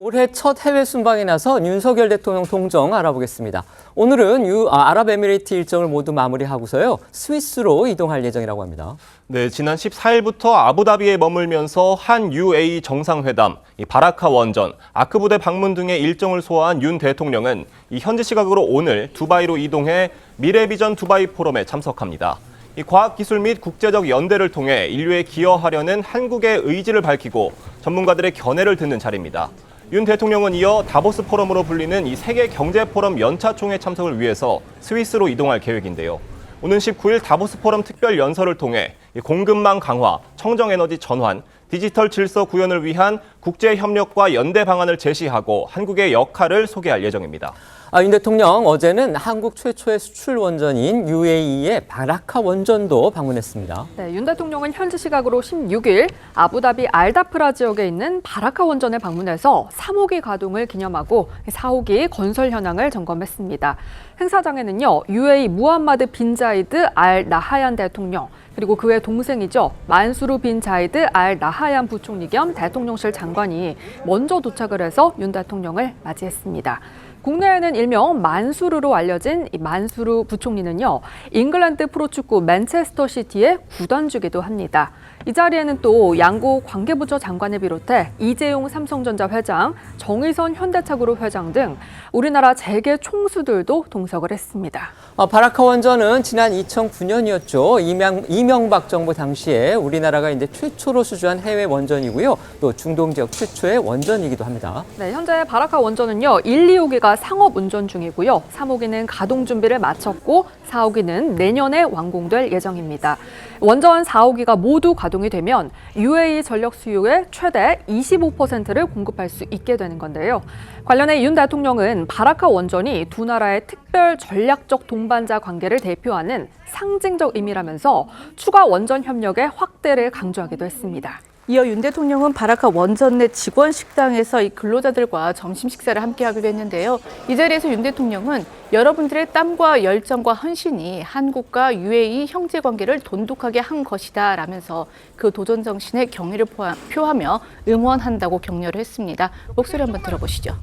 올해 첫 해외 순방에 나선 윤석열 대통령 동정 알아보겠습니다. 오늘은 아랍에미리트 일정을 모두 마무리하고서요, 스위스로 이동할 예정이라고 합니다. 네, 지난 14일부터 아부다비에 머물면서 한 UAE 정상회담, 바라카 원전, 아크 부대 방문 등의 일정을 소화한 윤 대통령은 현지 시각으로 오늘 두바이로 이동해 미래비전 두바이 포럼에 참석합니다. 과학기술 및 국제적 연대를 통해 인류에 기여하려는 한국의 의지를 밝히고 전문가들의 견해를 듣는 자리입니다. 윤 대통령은 이어 다보스 포럼으로 불리는 이 세계 경제 포럼 연차 총회 참석을 위해서 스위스로 이동할 계획인데요. 오는 19일 다보스 포럼 특별 연설을 통해 공급망 강화, 청정에너지 전환, 디지털 질서 구현을 위한 국제 협력과 연대 방안을 제시하고 한국의 역할을 소개할 예정입니다. 윤 대통령 어제는 한국 최초의 수출 원전인 UAE의 바라카 원전도 방문했습니다. 네, 윤 대통령은 현지 시각으로 16일 아부다비 알다프라 지역에 있는 바라카 원전에 방문해서 3호기 가동을 기념하고 4호기 건설 현황을 점검했습니다. 행사장에는요, UAE 무함마드 빈 자이드 알 나하얀 대통령, 그리고 그의 동생이죠, 만수르 빈 자이드 알 나하얀 부총리 겸 대통령실 장관이 먼저 도착을 해서 윤 대통령을 맞이했습니다. 국내에는 일명 만수르로 알려진 이 만수르 부총리는요, 잉글랜드 프로축구 맨체스터 시티의 구단주기도 합니다. 이 자리에는 또 양국 관계부처 장관을 비롯해 이재용 삼성전자 회장, 정의선 현대차그룹 회장 등 우리나라 재계 총수들도 동석을 했습니다. 바라카 원전은 지난 2009년이었죠. 이명박 정부 당시에 우리나라가 이제 최초로 수주한 해외 원전이고요. 또 중동 지역 최초의 원전이기도 합니다. 네, 현재 바라카 원전은요, 1, 2호기가 상업 운전 중이고요. 3호기는 가동 준비를 마쳤고 4호기는 내년에 완공될 예정입니다. 원전 4호기가 모두 가동이 되면 UAE 전력 수요의 최대 25%를 공급할 수 있게 되는 건데요. 관련해 윤 대통령은 바라카 원전이 두 나라의 특별 전략적 동반자 관계를 대표하는 상징적 의미라면서 추가 원전 협력의 확대를 강조하기도 했습니다. 이어 윤 대통령은 바라카 원전 내 직원 식당에서 이 근로자들과 점심 식사를 함께 하기로 했는데요. 이 자리에서 윤 대통령은 여러분들의 땀과 열정과 헌신이 한국과 UAE 형제 관계를 돈독하게 한 것이다 라면서 그 도전 정신에 경의를 표하며 응원한다고 격려를 했습니다. 목소리 한번 들어보시죠.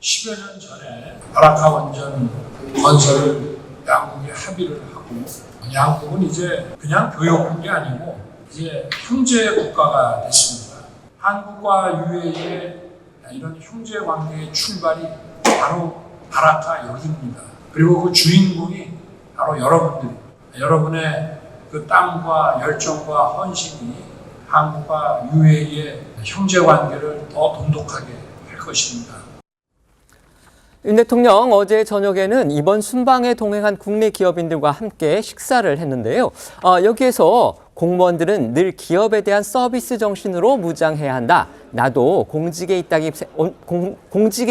10여 년 전에 바라카 원전 건설을 양국이 합의를 하고 양국은 이제 그냥 교역국이 아니고 이제 형제 국가가 됐습니다. 한국과 UAE의 이런 형제 관계의 출발이 바로 바라카 여기입니다. 그리고 그 주인공이 바로 여러분들입니다. 여러분의 그 땀과 열정과 헌신이 한국과 UAE의 형제 관계를 더 돈독하게 할 것입니다. 윤 대통령 어제 저녁에는 이번 순방에 동행한 국내 기업인들과 함께 식사를 했는데요. 여기에서 공무원들은 늘 기업에 대한 서비스 정신으로 무장해야 한다. 나도 공직에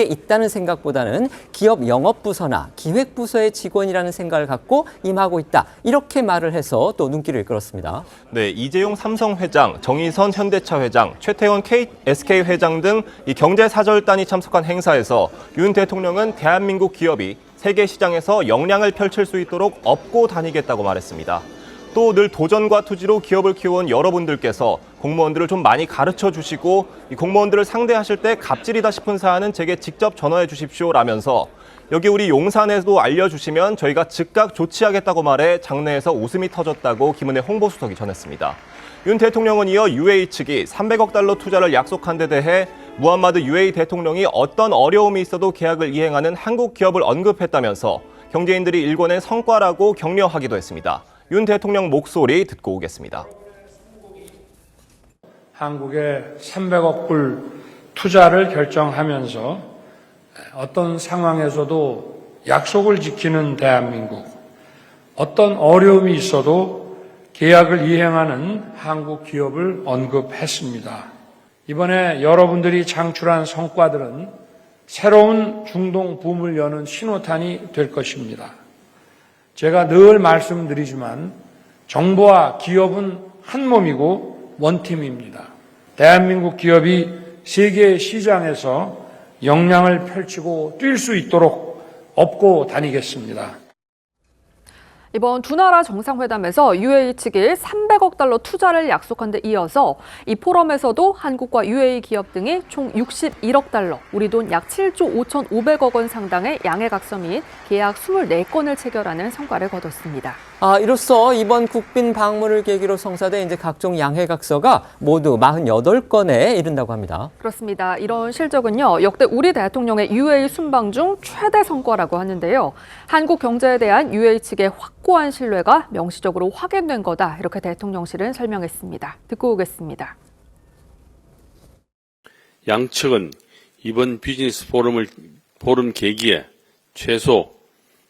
있다는 생각보다는 기업 영업부서나 기획부서의 직원이라는 생각을 갖고 임하고 있다. 이렇게 말을 해서 또 눈길을 끌었습니다. 네, 이재용 삼성 회장, 정의선 현대차 회장, 최태원 SK 회장 등 이 경제사절단이 참석한 행사에서 윤 대통령은 대한민국 기업이 세계 시장에서 역량을 펼칠 수 있도록 업고 다니겠다고 말했습니다. 또 늘 도전과 투지로 기업을 키워온 여러분들께서 공무원들을 좀 많이 가르쳐 주시고 이 공무원들을 상대하실 때 갑질이다 싶은 사안은 제게 직접 전화해 주십시오라면서 여기 우리 용산에도 알려주시면 저희가 즉각 조치하겠다고 말해 장내에서 웃음이 터졌다고 김은혜 홍보수석이 전했습니다. 윤 대통령은 이어 UAE 측이 300억 달러 투자를 약속한 데 대해 무함마드 UAE 대통령이 어떤 어려움이 있어도 계약을 이행하는 한국 기업을 언급했다면서 경제인들이 일궈낸 성과라고 격려하기도 했습니다. 윤 대통령 목소리 듣고 오겠습니다. 한국에 300억 불 투자를 결정하면서 어떤 상황에서도 약속을 지키는 대한민국, 어떤 어려움이 있어도 계약을 이행하는 한국 기업을 언급했습니다. 이번에 여러분들이 창출한 성과들은 새로운 중동 붐을 여는 신호탄이 될 것입니다. 제가 늘 말씀드리지만 정부와 기업은 한 몸이고 원팀입니다. 대한민국 기업이 세계 시장에서 역량을 펼치고 뛸 수 있도록 업고 다니겠습니다. 이번 두 나라 정상회담에서 UAE 측이 300억 달러 투자를 약속한 데 이어서 이 포럼에서도 한국과 UAE 기업 등이 총 61억 달러, 우리 돈 약 7조 5,500억 원 상당의 양해각서 및 계약 24건을 체결하는 성과를 거뒀습니다. 이로써 이번 국빈 방문을 계기로 성사된 이제 각종 양해각서가 모두 48건에 이른다고 합니다. 그렇습니다. 이런 실적은요, 역대 우리 대통령의 UAE 순방 중 최대 성과라고 하는데요. 한국 경제에 대한 UAE 측의 확고한 신뢰가 명시적으로 확인된 거다. 이렇게 대통령실은 설명했습니다. 듣고 오겠습니다. 양측은 이번 비즈니스 포럼 계기에 최소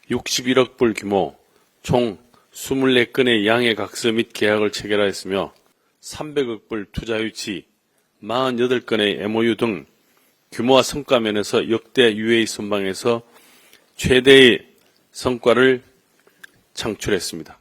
61억 불 규모 총 24건의 양해각서 및 계약을 체결하였으며 300억 불 투자 유치, 48건의 MOU 등 규모와 성과 면에서 역대 UAE 순방에서 최대의 성과를 창출했습니다.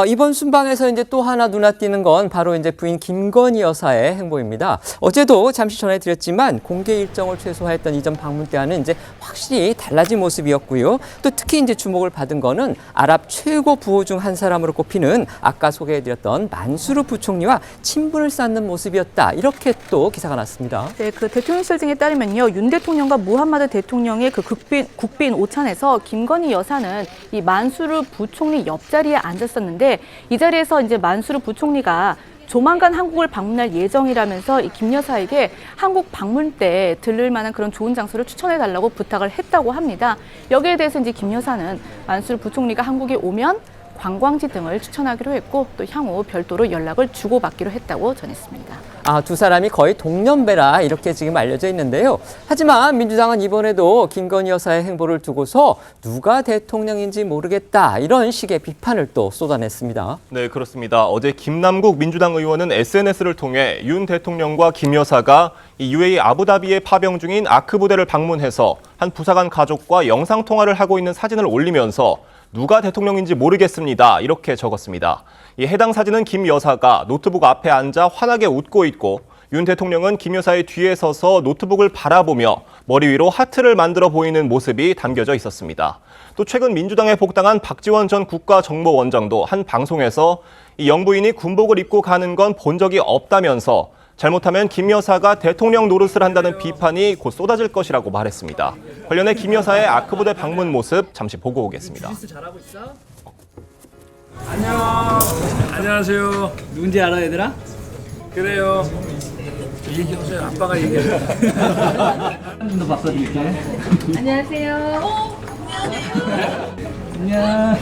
이번 순방에서 이제 또 하나 눈에 띄는 건 바로 이제 부인 김건희 여사의 행보입니다. 어제도 잠시 전해드렸지만 공개 일정을 최소화했던 이전 방문 때와는 이제 확실히 달라진 모습이었고요. 또 특히 이제 주목을 받은 거는 아랍 최고 부호 중 한 사람으로 꼽히는 아까 소개해드렸던 만수르 부총리와 친분을 쌓는 모습이었다. 이렇게 또 기사가 났습니다. 네, 그 대통령실 등에 따르면요, 윤 대통령과 무함마드 대통령의 그 국빈 오찬에서 김건희 여사는 이 만수르 부총리 옆자리에 앉았었는데 이 자리에서 이제 만수르 부총리가 조만간 한국을 방문할 예정이라면서 이 김 여사에게 한국 방문 때 들를 만한 그런 좋은 장소를 추천해 달라고 부탁을 했다고 합니다. 여기에 대해서 이제 김 여사는 만수르 부총리가 한국에 오면 관광지 등을 추천하기로 했고 또 향후 별도로 연락을 주고받기로 했다고 전했습니다. 두 사람이 거의 동년배라 이렇게 지금 알려져 있는데요. 하지만 민주당은 이번에도 김건희 여사의 행보를 두고서 누가 대통령인지 모르겠다 이런 식의 비판을 또 쏟아냈습니다. 네, 그렇습니다. 어제 김남국 민주당 의원은 SNS를 통해 윤 대통령과 김 여사가 이 UAE 아부다비에 파병 중인 아크 부대를 방문해서 한 부사관 가족과 영상통화를 하고 있는 사진을 올리면서 누가 대통령인지 모르겠습니다. 이렇게 적었습니다. 이 해당 사진은 김 여사가 노트북 앞에 앉아 환하게 웃고 있고 윤 대통령은 김 여사의 뒤에 서서 노트북을 바라보며 머리 위로 하트를 만들어 보이는 모습이 담겨져 있었습니다. 또 최근 민주당에 복당한 박지원 전 국가정보원장도 한 방송에서 이 영부인이 군복을 입고 가는 건 본 적이 없다면서 잘못하면 김 여사가 대통령 노릇을 한다는 비판이 곧 쏟아질 것이라고 말했습니다. 관련해 김 여사의 아크부대 방문 모습 잠시 보고 오겠습니다. 안녕하세요. 누군지 알아, 얘들아? 그래요. 얘기하세요. 아빠가 얘기해. 좀더 바꿔드릴게. 안녕하세요. 안녕.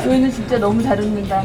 조이는 진짜 너무 잘 웃는다.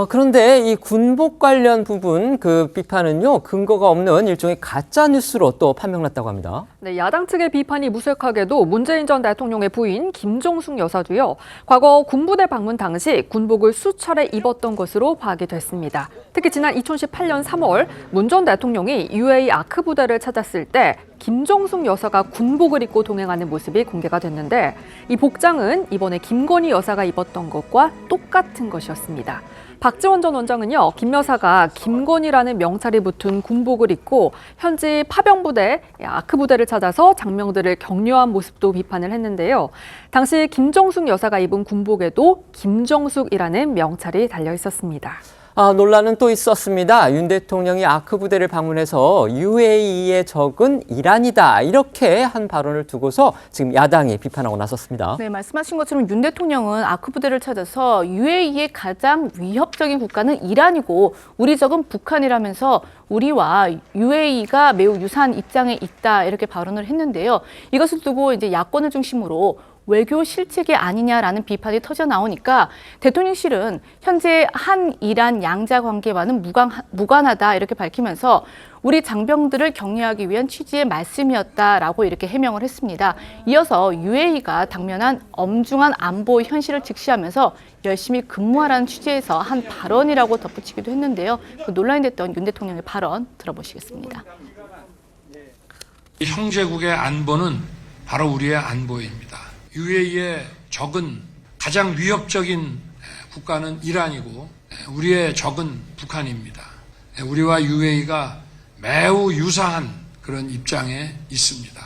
그런데 이 군복 관련 부분 그 비판은요, 근거가 없는 일종의 가짜 뉴스로 또 판명났다고 합니다. 네, 야당 측의 비판이 무색하게도 문재인 전 대통령의 부인 김정숙 여사도요, 과거 군부대 방문 당시 군복을 수차례 입었던 것으로 파악이 됐습니다. 특히 지난 2018년 3월 문 전 대통령이 UAE 아크 부대를 찾았을 때 김정숙 여사가 군복을 입고 동행하는 모습이 공개가 됐는데 이 복장은 이번에 김건희 여사가 입었던 것과 똑같은 것이었습니다. 박지원 전 원장은요, 김 여사가 김건희라는 명찰이 붙은 군복을 입고 현지 파병부대, 아크 부대를 찾아서 장병들을 격려한 모습도 비판을 했는데요. 당시 김정숙 여사가 입은 군복에도 김정숙이라는 명찰이 달려 있었습니다. 논란은 또 있었습니다. 윤 대통령이 아크 부대를 방문해서 UAE의 적은 이란이다 이렇게 한 발언을 두고서 지금 야당이 비판하고 나섰습니다. 네, 말씀하신 것처럼 윤 대통령은 아크 부대를 찾아서 UAE의 가장 위협적인 국가는 이란이고 우리 적은 북한이라면서 우리와 UAE가 매우 유사한 입장에 있다 이렇게 발언을 했는데요. 이것을 두고 이제 야권을 중심으로 외교 실책이 아니냐라는 비판이 터져 나오니까 대통령실은 현재 한 이란 양자 관계와는 무관하다 이렇게 밝히면서 우리 장병들을 격려하기 위한 취지의 말씀이었다라고 이렇게 해명을 했습니다. 이어서 UAE가 당면한 엄중한 안보 현실을 직시하면서 열심히 근무하라는 취지에서 한 발언이라고 덧붙이기도 했는데요. 그 논란이 됐던 윤 대통령의 발언 들어보시겠습니다. 형제국의 안보는 바로 우리의 안보입니다. UAE의 적은 가장 위협적인 국가는 이란이고 우리의 적은 북한입니다. 우리와 UAE가 매우 유사한 그런 입장에 있습니다.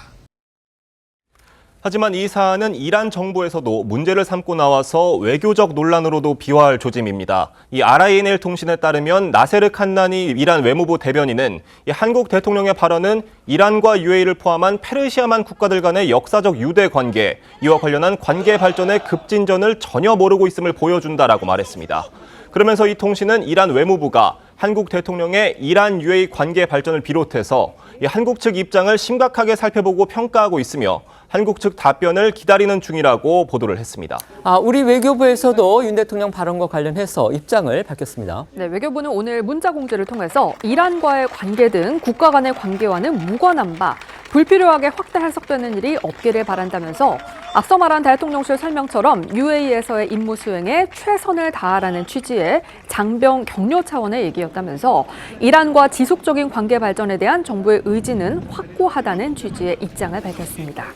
하지만 이 사안은 이란 정부에서도 문제를 삼고 나와서 외교적 논란으로도 비화할 조짐입니다. 이 RINL 통신에 따르면 나세르 칸나니 이란 외무부 대변인은 이 한국 대통령의 발언은 이란과 UAE를 포함한 페르시아만 국가들 간의 역사적 유대 관계, 이와 관련한 관계 발전의 급진전을 전혀 모르고 있음을 보여준다라고 말했습니다. 그러면서 이 통신은 이란 외무부가 한국 대통령의 이란 UAE 관계 발전을 비롯해서 이 한국 측 입장을 심각하게 살펴보고 평가하고 있으며 한국 측 답변을 기다리는 중이라고 보도를 했습니다. 우리 외교부에서도 윤 대통령 발언과 관련해서 입장을 밝혔습니다. 네, 외교부는 오늘 문자 공지를 통해서 이란과의 관계 등 국가 간의 관계와는 무관한 바 불필요하게 확대 해석되는 일이 없기를 바란다면서 앞서 말한 대통령실 설명처럼 UAE에서의 임무 수행에 최선을 다하라는 취지의 장병 격려 차원의 얘기였다면서 이란과 지속적인 관계 발전에 대한 정부의 의지는 확고하다는 취지의 입장을 밝혔습니다.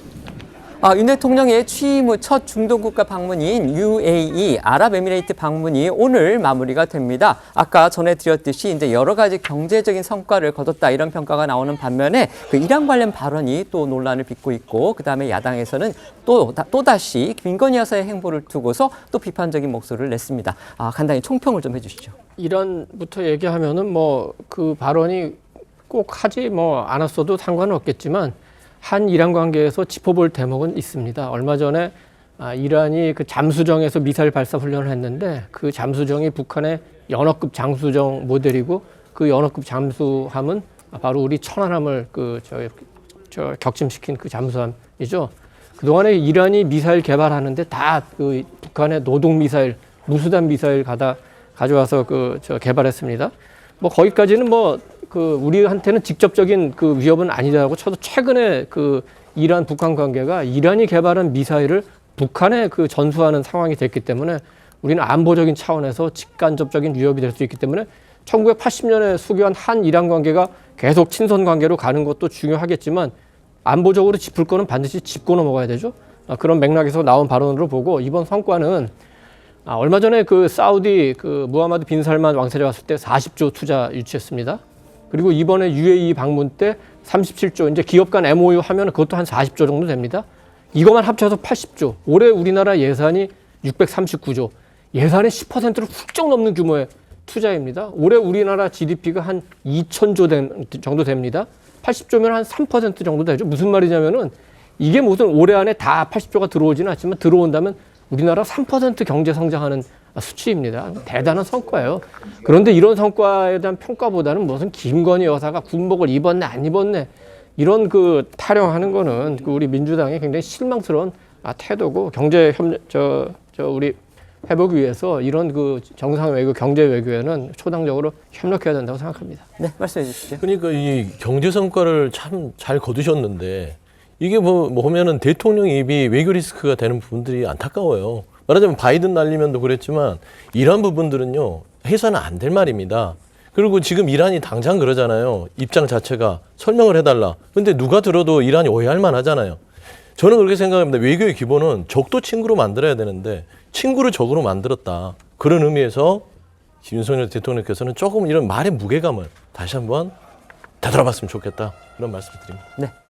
윤 대통령의 취임 후 첫 중동 국가 방문인 UAE 아랍에미레이트 방문이 오늘 마무리가 됩니다. 아까 전해드렸듯이 이제 여러 가지 경제적인 성과를 거뒀다 이런 평가가 나오는 반면에 그 이란 관련 발언이 또 논란을 빚고 있고 그다음에 야당에서는 또다시 김건희 여사의 행보를 두고서 또 비판적인 목소리를 냈습니다. 간단히 총평을 좀 해주시죠. 이란부터 얘기하면은 뭐 그 발언이 꼭 하지 않았어도 상관은 없겠지만 한 이란 관계에서 짚어볼 대목은 있습니다. 얼마 전에 이란이 그 잠수정에서 미사일 발사 훈련을 했는데 그 잠수정이 북한의 연어급 잠수정 모델이고 그 연어급 잠수함은 바로 우리 천안함을 격침시킨 그 잠수함이죠. 그동안에 이란이 미사일 개발하는데 다 그 북한의 노동 미사일, 무수단 미사일 가져와서 개발했습니다. 거기까지는 우리한테는 직접적인 그 위협은 아니라고 쳐도 최근에 그 이란 북한 관계가 이란이 개발한 미사일을 북한에 그 전수하는 상황이 됐기 때문에 우리는 안보적인 차원에서 직간접적인 위협이 될 수 있기 때문에 1980년에 수교한 한 이란 관계가 계속 친선 관계로 가는 것도 중요하겠지만 안보적으로 짚을 거는 반드시 짚고 넘어가야 되죠. 그런 맥락에서 나온 발언으로 보고 이번 성과는 얼마 전에 그 사우디 그 무하마드 빈 살만 왕세자 왔을 때 40조 투자 유치했습니다. 그리고 이번에 UAE 방문 때 37조, 이제 기업 간 MOU 하면 그것도 한 40조 정도 됩니다. 이것만 합쳐서 80조. 올해 우리나라 예산이 639조. 예산의 10%를 훌쩍 넘는 규모의 투자입니다. 올해 우리나라 GDP가 한 2,000조 정도 됩니다. 80조면 한 3% 정도 되죠. 무슨 말이냐면은 이게 무슨 올해 안에 다 80조가 들어오지는 않지만 들어온다면 우리나라 3% 경제 성장하는 수치입니다. 대단한 성과예요. 그런데 이런 성과에 대한 평가보다는 무슨 김건희 여사가 군복을 입었네 안 입었네 이런 그 타령하는 거는 우리 민주당의 굉장히 실망스러운 태도고 경제 우리 회복 위해서 이런 그 정상 외교, 경제 외교에는 초당적으로 협력해야 된다고 생각합니다. 네, 말씀해 주시죠. 그러니까 이 경제 성과를 참 잘 거두셨는데 이게 보면은 대통령 입이 외교 리스크가 되는 부분들이 안타까워요. 말하자면 바이든 날리면도 그랬지만 이런 부분들은요 해서는 안 될 말입니다. 그리고 지금 이란이 당장 그러잖아요. 입장 자체가 설명을 해달라. 근데 누가 들어도 이란이 오해할 만하잖아요. 저는 그렇게 생각합니다. 외교의 기본은 적도 친구로 만들어야 되는데 친구를 적으로 만들었다. 그런 의미에서 윤석열 대통령께서는 조금 이런 말의 무게감을 다시 한번 되돌아봤으면 좋겠다. 그런 말씀을 드립니다. 네.